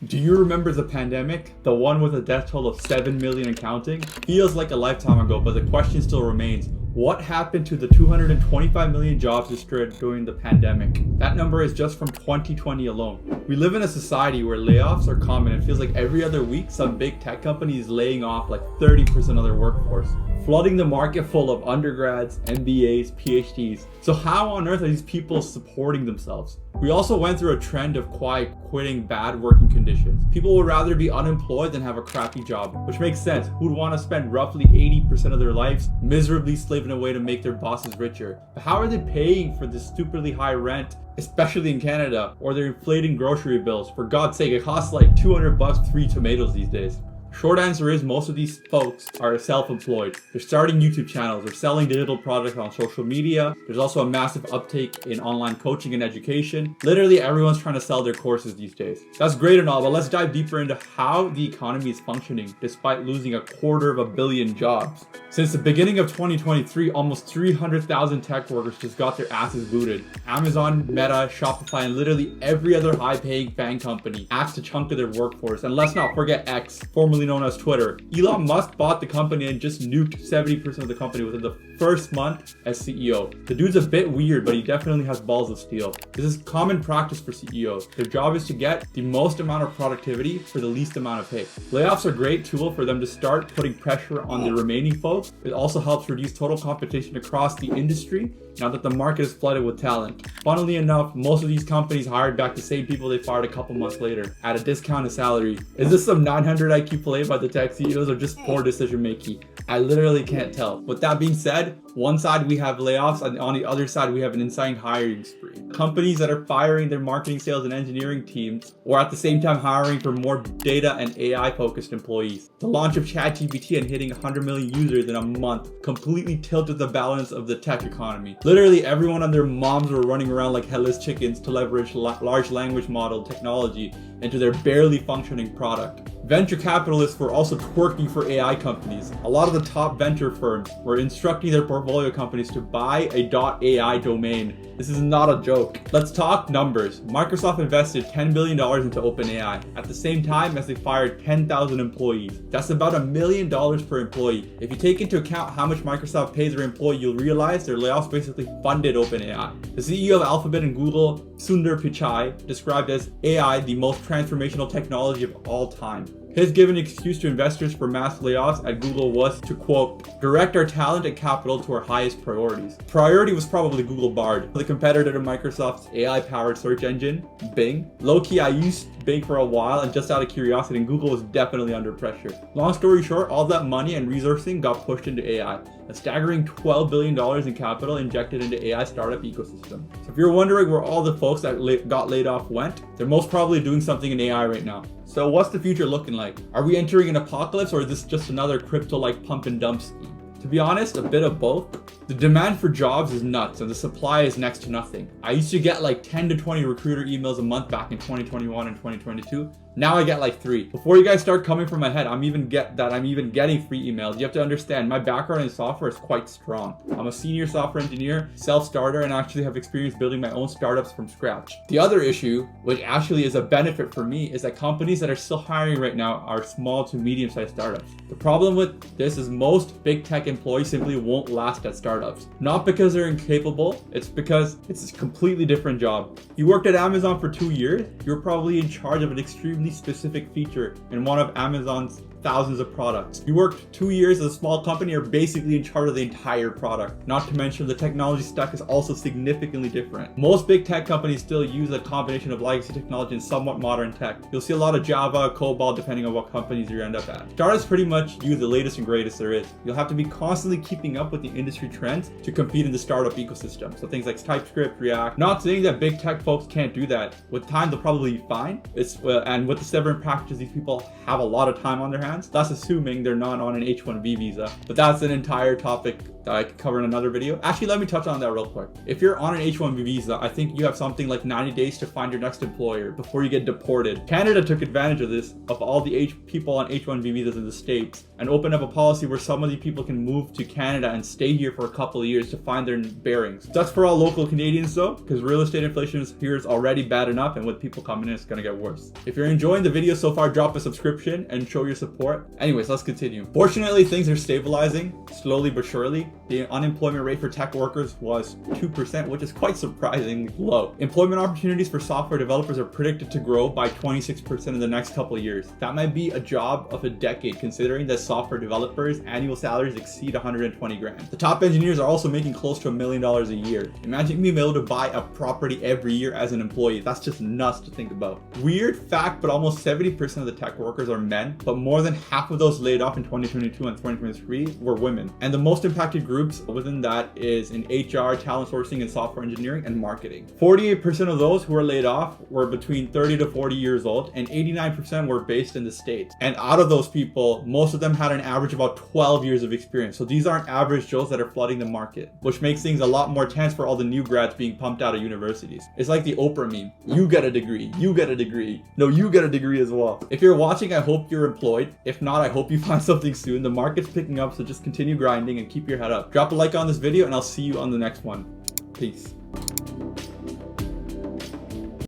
Do you remember the pandemic? The one with a death toll of 7 million and counting? Feels like a lifetime ago, but the question still remains. What happened to the 225 million jobs destroyed during the pandemic? That number is just from 2020 alone. We live in a society where layoffs are common and it feels like every other week some big tech company is laying off like 30% of their workforce, flooding the market full of undergrads, MBAs, PhDs. So how on earth are these people supporting themselves? We also went through a trend of quiet quitting bad working conditions. People would rather be unemployed than have a crappy job, which makes sense. Who'd want to spend roughly 80% of their lives miserably slaving away to make their bosses richer? But how are they paying for this stupidly high rent, especially in Canada, or their inflating grocery bills? For God's sake, it costs like $200 3 tomatoes these days. Short answer is most of these folks are self-employed. They're starting YouTube channels, they're selling digital products on social media. There's also a massive uptake in online coaching and education. Literally everyone's trying to sell their courses these days. That's great and all, but let's dive deeper into how the economy is functioning despite losing 250 million jobs. Since the beginning of 2023, almost 300,000 tech workers just got their asses booted. Amazon, Meta, Shopify, and literally every other high-paying FAANG company axed a chunk of their workforce. And let's not forget X, formerly known as Twitter. Elon Musk bought the company and just nuked 70% of the company within the first month as CEO. The dude's a bit weird, but he definitely has balls of steel. This is common practice for CEOs. Their job is to get the most amount of productivity for the least amount of pay. Layoffs are a great tool for them to start putting pressure on the remaining folks. It also helps reduce total competition across the industry now that the market is flooded with talent. Funnily enough, most of these companies hired back the same people they fired a couple months later at a discounted salary. Is this some 900 IQ play by the tech CEOs or just poor decision making? I literally can't tell. With that being said, one side we have layoffs and on the other side we have an insane hiring spree. Companies that are firing their marketing, sales, and engineering teams or at the same time hiring for more data and AI focused employees. The launch of ChatGPT and hitting 100 million users in a month completely tilted the balance of the tech economy. Literally everyone and their moms were running around like headless chickens to leverage large language model technology into their barely functioning product. Venture capitalists were also twerking for AI companies. A lot of the top venture firms were instructing their portfolio companies to buy a .ai domain. This is not a joke. Let's talk numbers. Microsoft invested $10 billion into OpenAI at the same time as they fired 10,000 employees. That's about $1 million per employee. If you take into account how much Microsoft pays their employee, you'll realize their layoffs basically funded OpenAI. The CEO of Alphabet and Google, Sundar Pichai, described as AI the most transformational technology of all time. His given excuse to investors for mass layoffs at Google was to, quote, direct our talent and capital to our highest priorities. Priority was probably Google Bard, the competitor to Microsoft's AI-powered search engine, Bing. Low-key, I used Bing for a while and just out of curiosity, and Google was definitely under pressure. Long story short, all that money and resourcing got pushed into AI. A staggering $12 billion in capital injected into AI startup ecosystem. So if you're wondering where all the folks that got laid off went, they're most probably doing something in AI right now. So what's the future looking like? Are we entering an apocalypse or is this just another crypto-like pump and dump scheme? To be honest, a bit of both. The demand for jobs is nuts and the supply is next to nothing. I used to get like 10 to 20 recruiter emails a month back in 2021 and 2022. Now I get like 3. Before you guys start coming from my head, I'm even getting free emails. You have to understand, my background in software is quite strong. I'm a senior software engineer, self-starter, and actually have experience building my own startups from scratch. The other issue, which actually is a benefit for me, is that companies that are still hiring right now are small to medium-sized startups. The problem with this is most big tech employees simply won't last at startups. Not because they're incapable, it's because it's a completely different job. You worked at Amazon for 2 years, you're probably in charge of an extremely specific feature in one of Amazon's thousands of products. You worked 2 years at a small company, you're basically in charge of the entire product. Not to mention the technology stack is also significantly different. Most big tech companies still use a combination of legacy technology and somewhat modern tech. You'll see a lot of Java, COBOL, depending on what companies you end up at. Startups pretty much use the latest and greatest there is. You'll have to be constantly keeping up with the industry trends to compete in the startup ecosystem. So things like TypeScript, React. Not saying that big tech folks can't do that. With time, they'll probably be fine. And with the severance packages, these people have a lot of time on their hands. hands. That's assuming they're not on an H-1B visa, but that's an entire topic that I could cover in another video. Actually, let me touch on that real quick. If you're on an H-1B visa, I think you have something like 90 days to find your next employer before you get deported. Canada took advantage of this, of all the people on H-1B visas in the States, and opened up a policy where some of the people can move to Canada and stay here for a couple of years to find their bearings. That's for all local Canadians though, because real estate inflation here is already bad enough, and with people coming in, it's gonna get worse. If you're enjoying the video so far, drop a subscription and show your support. Anyways, let's continue. Fortunately, things are stabilizing, slowly but surely. The unemployment rate for tech workers was 2%, which is quite surprisingly low. Employment opportunities for software developers are predicted to grow by 26% in the next couple of years. That might be a job of a decade, considering that software developers' annual salaries exceed 120 grand. The top engineers are also making close to $1 million a year. Imagine being able to buy a property every year as an employee. That's just nuts to think about. Weird fact, but almost 70% of the tech workers are men, but more than half of those laid off in 2022 and 2023 were women. And the most impacted groups within that is in HR, talent sourcing, and software engineering and marketing. 48% of those who were laid off were between 30 to 40 years old, and 89% were based in the States. And out of those people, most of them had an average of about 12 years of experience. So these aren't average Joes that are flooding the market, which makes things a lot more tense for all the new grads being pumped out of universities. It's like the Oprah meme. You get a degree, you get a degree. No, you get a degree as well. If you're watching, I hope you're employed. If not, I hope you find something soon. The market's picking up, so just continue grinding and keep your head up. Drop a like on this video and I'll see you on the next one. Peace.